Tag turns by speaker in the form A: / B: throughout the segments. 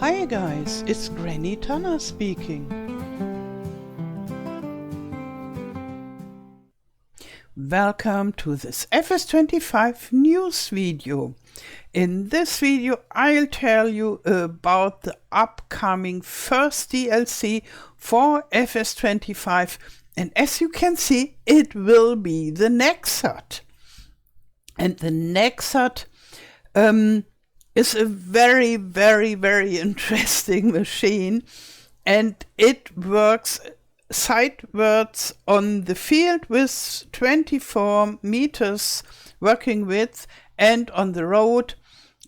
A: Hi guys, it's Granny Tana speaking. Welcome to this FS25 news video. In this video I'll tell you about the upcoming first DLC for FS25, and as you can see it will be the Nexat. And the Nexat is a very, very, very interesting machine, and it works sidewards on the field with 24 meters working width, and on the road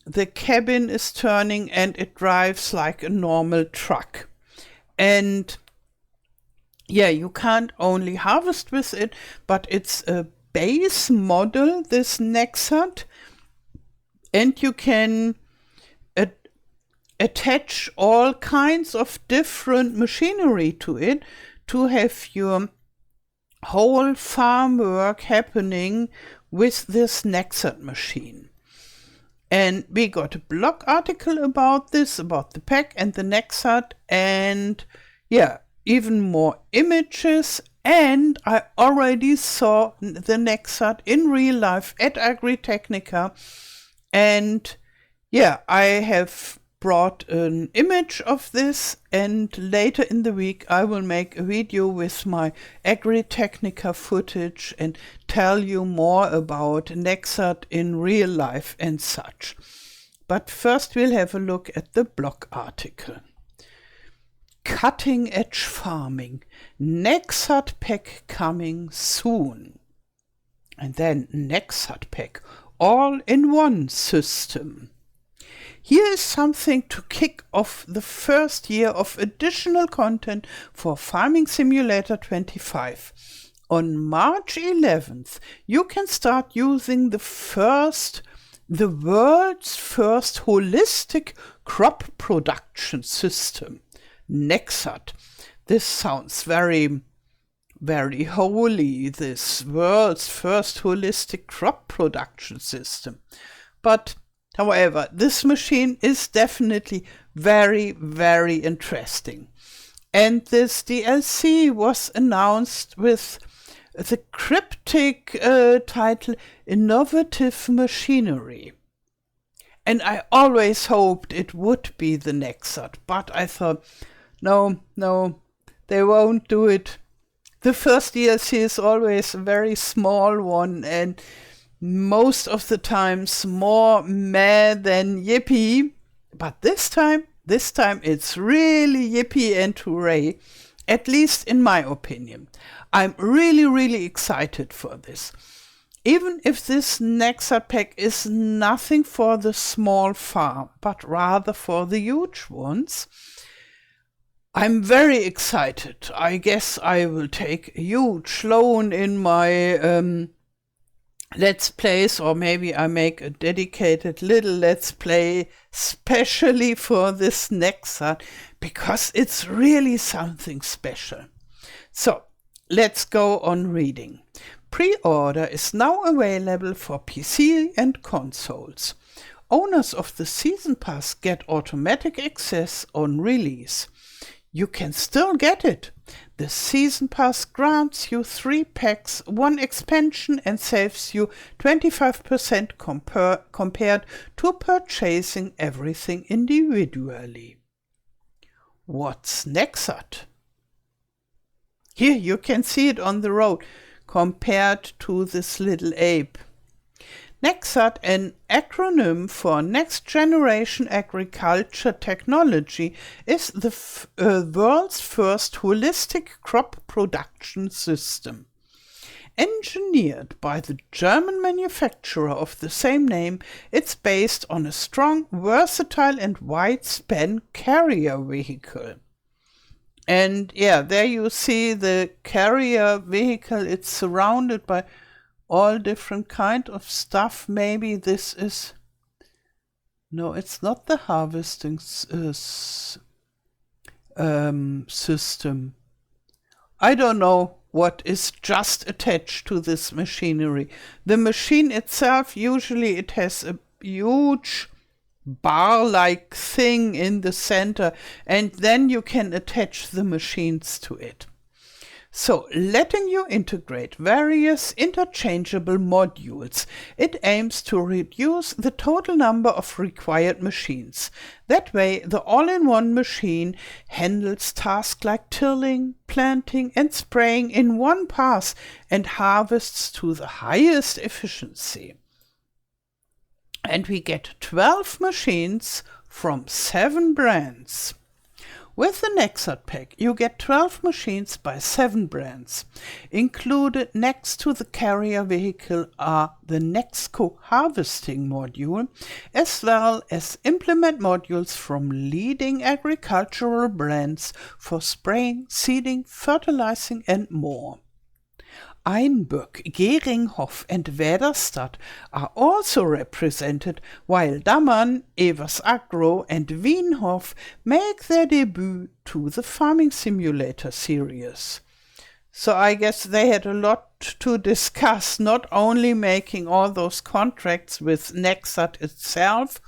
A: the cabin is turning and it drives like a normal truck. And yeah, you can't only harvest with it, but it's a base model, this Nexat, and you can attach all kinds of different machinery to it to have your whole farm work happening with this Nexat machine. And we got a blog article about this, about the pack and the Nexat, and yeah, even more images. And I already saw the Nexat in real life at Agritechnica. And yeah, I have brought an image of this, and later in the week I will make a video with my Agritechnica footage and tell you more about Nexat in real life and such. But first we'll have a look at the blog article. Cutting edge farming, Nexat pack coming soon. And then Nexat pack all-in-one system. Here is something to kick off the first year of additional content for Farming Simulator 25. On March 11th, you can start using the world's first holistic crop production system, Nexat. This sounds very holy, this world's first holistic crop production system. But however, this machine is definitely very, very interesting. And this DLC was announced with the cryptic title Innovative Machinery. And I always hoped it would be the Nexat, but I thought, no, they won't do it. The first DLC is always a very small one, and most of the times more meh than yippee. But this time it's really yippee and hooray, at least in my opinion. I'm really excited for this. Even if this Nexat pack is nothing for the small farm, but rather for the huge ones, I'm very excited. I guess I will take a huge loan in my Let's Plays, or maybe I make a dedicated little Let's Play specially for this Nexat, because it's really something special. So, let's go on reading. Pre-order is now available for PC and consoles. Owners of the Season Pass get automatic access on release. You can still get it. The Season Pass grants you 3 packs, 1 expansion, and saves you 25% compared to purchasing everything individually. What's Nexat? Here you can see it on the road compared to this little ape. Nexat, an acronym for Next Generation Agriculture Technology, is the world's first holistic crop production system. Engineered by the German manufacturer of the same name, it's based on a strong, versatile and wide-span carrier vehicle. And yeah, there you see the carrier vehicle. It's surrounded by all different kind of stuff. Maybe this is, no, it's not the harvesting system. I don't know what is just attached to this machinery. The machine itself, usually it has a huge bar-like thing in the center, and then you can attach the machines to it. So, letting you integrate various interchangeable modules, it aims to reduce the total number of required machines. That way, the all-in-one machine handles tasks like tilling, planting, and spraying in one pass and harvests to the highest efficiency. And we get 12 machines from 7 brands. With the Nexat pack, you get 12 machines by 7 brands. Included next to the carrier vehicle are the Nexco harvesting module, as well as implement modules from leading agricultural brands for spraying, seeding, fertilizing, and more. Einböck, Geringhof, and Väderstad are also represented, while Dammern, Evers Agro, and Wienhof make their debut to the Farming Simulator series. So I guess they had a lot to discuss, not only making all those contracts with Nexat itself,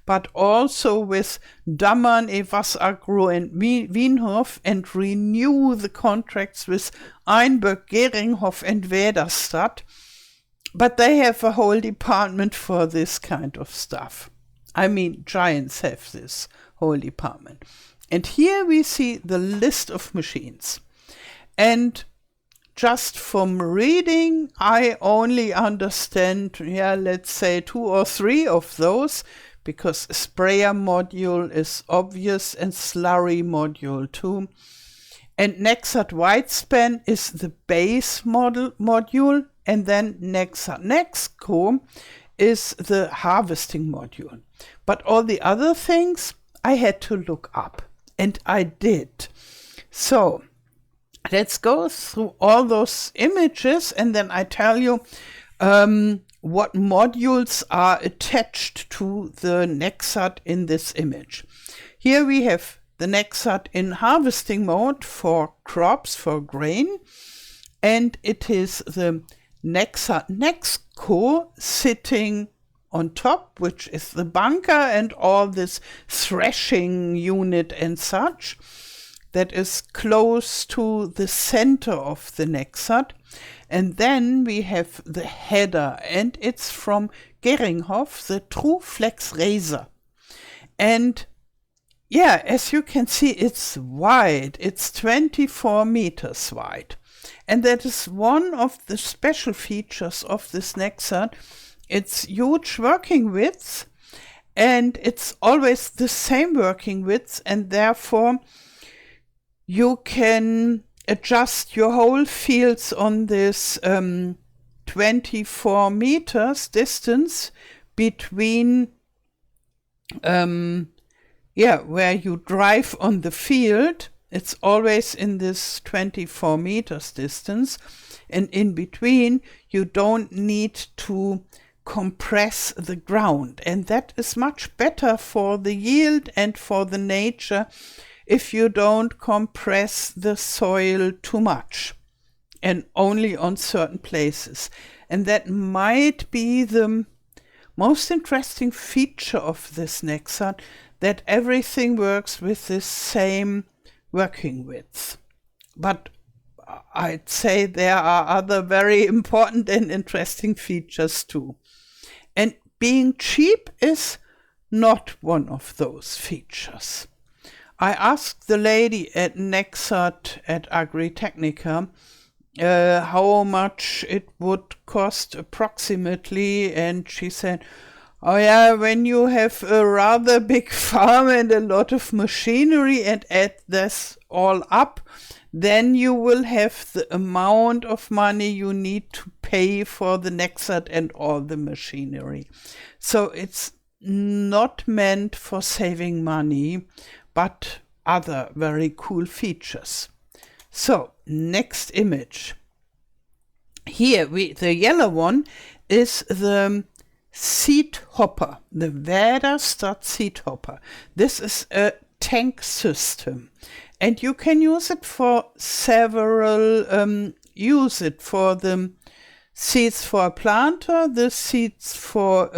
A: but also with Dammern, Evers Agro, and Wienhof, and renew the contracts with Einböck, Geringhof, and Väderstad. But they have a whole department for this kind of stuff. I mean, giants have this whole department. And here we see the list of machines. And just from reading, I only understand, let's say 2 or 3 of those, because sprayer module is obvious and slurry module too. And Nexat Widespan is the base module, and then Nexat Nexco is the harvesting module. But all the other things I had to look up, and I did. So let's go through all those images, and then I tell you what modules are attached to the Nexat in this image. Here we have the Nexat in harvesting mode for crops, for grain, and it is the Nexat Nexco sitting on top, which is the bunker and all this threshing unit and such, that is close to the center of the Nexat. And then we have the header, and it's from Geringhof, the TrueFlex Razor. And as you can see, it's wide. It's 24 meters wide. And that is one of the special features of this Nexat. It's huge working width, and it's always the same working width, and therefore you can adjust your whole fields on this 24 meters distance between where you drive on the field. It's always in this 24 meters distance, and in between you don't need to compress the ground, and that is much better for the yield and for the nature if you don't compress the soil too much and only on certain places. And that might be the most interesting feature of this Nexat, that everything works with this same working width. But I'd say there are other very important and interesting features too. And being cheap is not one of those features. I asked the lady at Nexat at Agritechnica how much it would cost approximately, and she said, oh yeah, when you have a rather big farm and a lot of machinery and add this all up, then you will have the amount of money you need to pay for the Nexat and all the machinery. So it's not meant for saving money, but other very cool features. So, next image. Here, the yellow one is the seed hopper, the Väderstad seed hopper. This is a tank system, and you can use it for several, use it for the seeds for a planter, the seeds for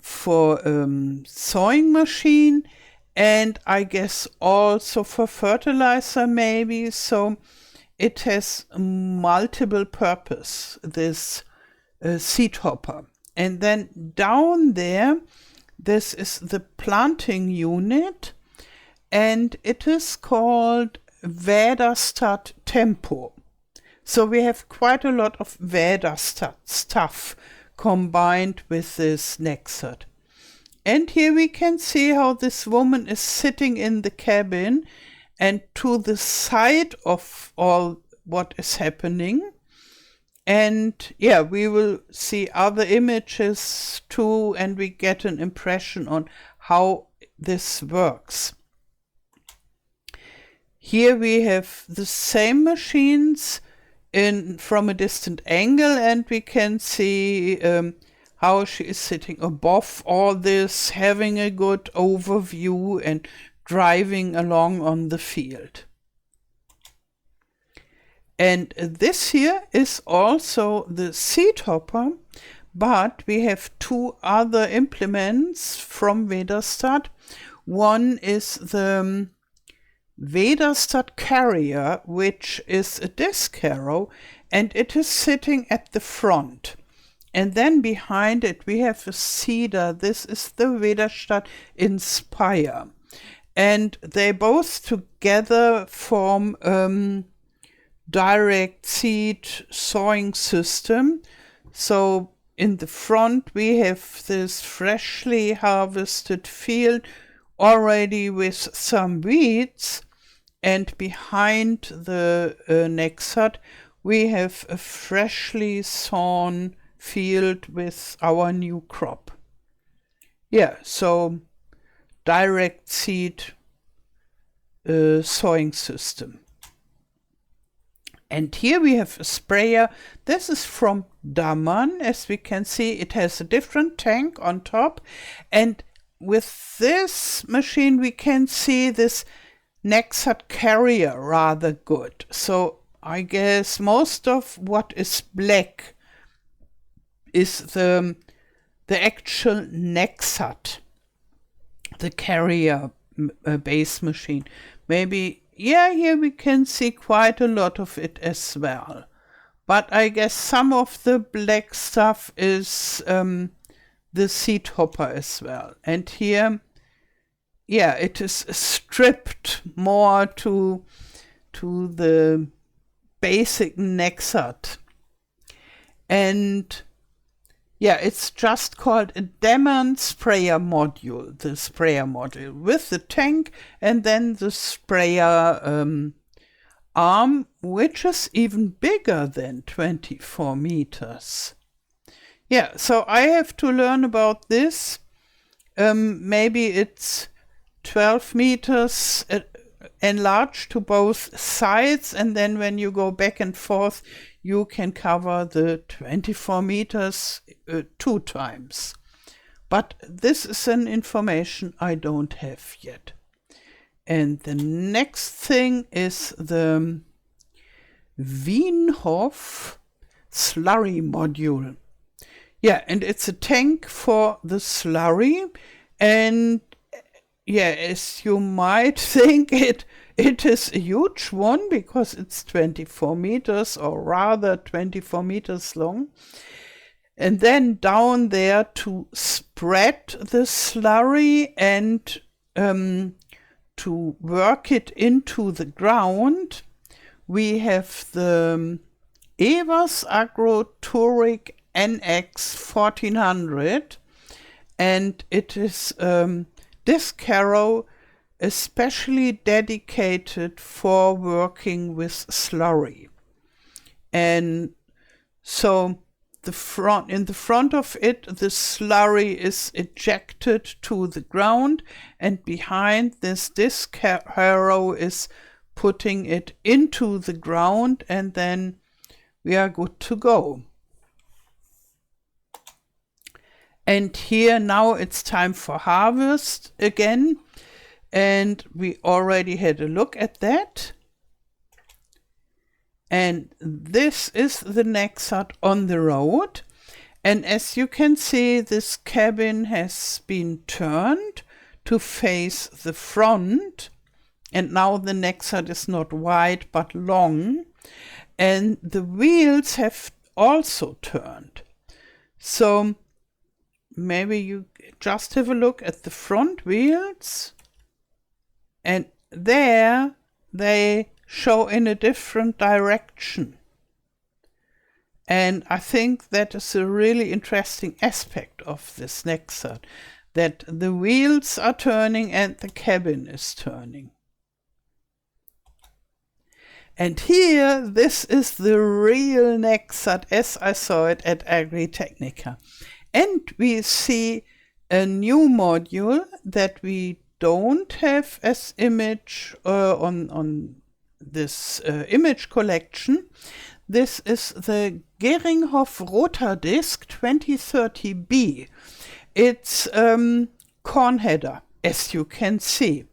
A: for sewing machine, and I guess also for fertilizer maybe. So it has multiple purpose, this seed hopper. And then down there, this is the planting unit, and it is called Väderstad Tempo. So we have quite a lot of Väderstad stuff combined with this Nexat. And here we can see how this woman is sitting in the cabin, and to the side of all what is happening. And yeah, we will see other images too, and we get an impression on how this works. Here we have the same machines from a distant angle, and we can see how she is sitting above all this, having a good overview and driving along on the field. And this here is also the seed hopper, but we have two other implements from Väderstad. One is the Väderstad carrier, which is a disc harrow, and it is sitting at the front. And then behind it we have a seeder. This is the Väderstad Inspire. And they both together form direct seed sowing system. So in the front we have this freshly harvested field already with some weeds, and behind the Nexat we have a freshly sown field with our new crop. Yeah, so direct seed sowing system. And here we have a sprayer. This is from Daman. As we can see, it has a different tank on top. And with this machine, we can see this Nexat carrier rather good. So I guess most of what is black is the actual Nexat, the carrier base machine. Maybe, yeah, here we can see quite a lot of it as well. But I guess some of the black stuff is the seed hopper as well. And here, yeah, it is stripped more to the basic Nexat. And yeah, it's just called a Daman sprayer module, the sprayer module with the tank and then the sprayer arm, which is even bigger than 24 meters. Yeah, so I have to learn about this. Maybe it's 12 meters enlarged to both sides, and then when you go back and forth, you can cover the 24 meters 2 times. But this is an information I don't have yet. And the next thing is the Wienhof slurry module. Yeah, and it's a tank for the slurry. And yeah, as you might think, it is a huge one because it's 24 meters, or rather 24 meters long. And then down there to spread the slurry and to work it into the ground, we have the Evers Agro Touring NX 1400, and it is disc harrow especially dedicated for working with slurry. And so in the front of it, the slurry is ejected to the ground, and behind this disc harrow is putting it into the ground, and then we are good to go. And here now it's time for harvest again, and we already had a look at that. And this is the Nexat on the road. And as you can see, this cabin has been turned to face the front. And now the Nexat is not wide but long. And the wheels have also turned. So maybe you just have a look at the front wheels. And there they show in a different direction. And I think that is a really interesting aspect of this Nexat, that the wheels are turning and the cabin is turning. And here, this is the real Nexat as I saw it at Agritechnica. And we see a new module that we don't have as image on this image collection. This is the Geringhoff Rotardisc 2030B. It's corn header, as you can see.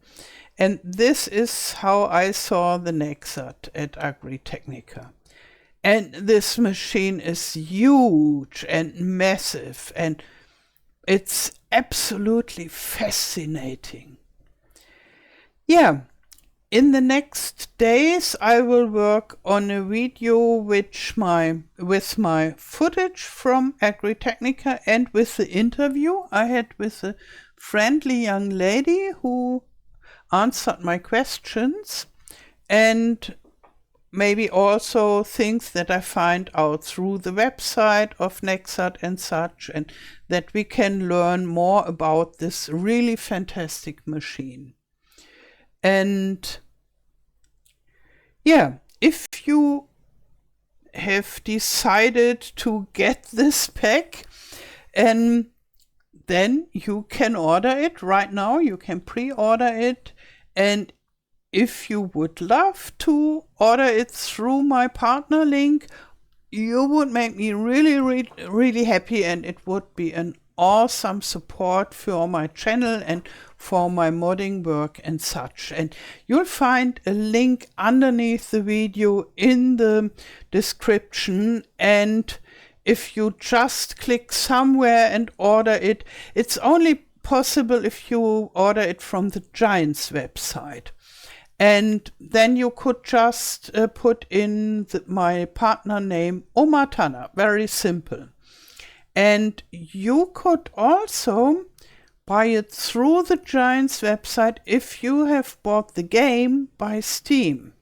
A: And this is how I saw the Nexat at Agritechnica. And this machine is huge and massive, and it's absolutely fascinating. Yeah, in the next days I will work on a video with my footage from Agritechnica and with the interview I had with a friendly young lady who answered my questions, and maybe also things that I find out through the website of Nexat and such, and that we can learn more about this really fantastic machine. And yeah, if you have decided to get this pack, and then you can order it right now. You can pre-order it. And if you would love to order it through my partner link, you would make me really, really happy, and it would be an awesome support for my channel and for my modding work and such. And you'll find a link underneath the video in the description, and if you just click somewhere and order it, it's only possible if you order it from the Giants website. And then you could just put in my partner name, Tana, very simple. And you could also buy it through the Giants website if you have bought the game by Steam.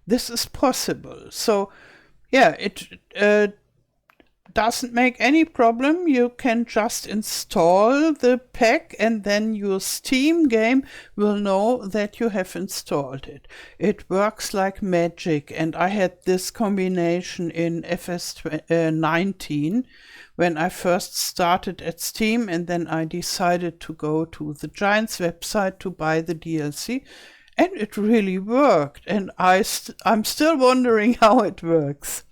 A: This is possible. So yeah, it doesn't make any problem. You can just install the pack, and then your Steam game will know that you have installed it. It works like magic, and I had this combination in FS19 when I first started at Steam, and then I decided to go to the Giants website to buy the DLC, and it really worked, and I'm still wondering how it works.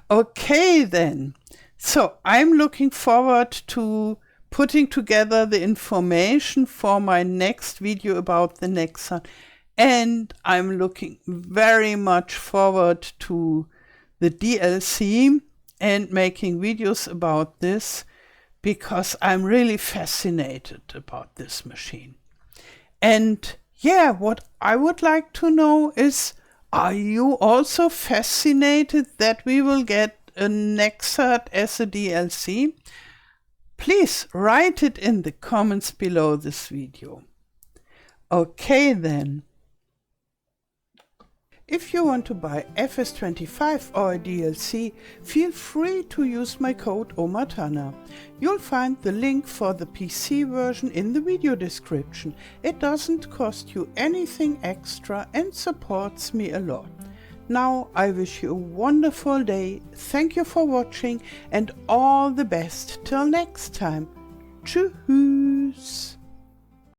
A: Okay then. So I'm looking forward to putting together the information for my next video about the Nexat, and I'm looking very much forward to the DLC and making videos about this, because I'm really fascinated about this machine. And yeah, what I would like to know is, are you also fascinated that we will get a Nexat as a DLC? Please write it in the comments below this video. Okay then. If you want to buy FS25 or a DLC, feel free to use my code OMATANA. You'll find the link for the PC version in the video description. It doesn't cost you anything extra and supports me a lot. Now I wish you a wonderful day, thank you for watching, and all the best till next time. Tschüss!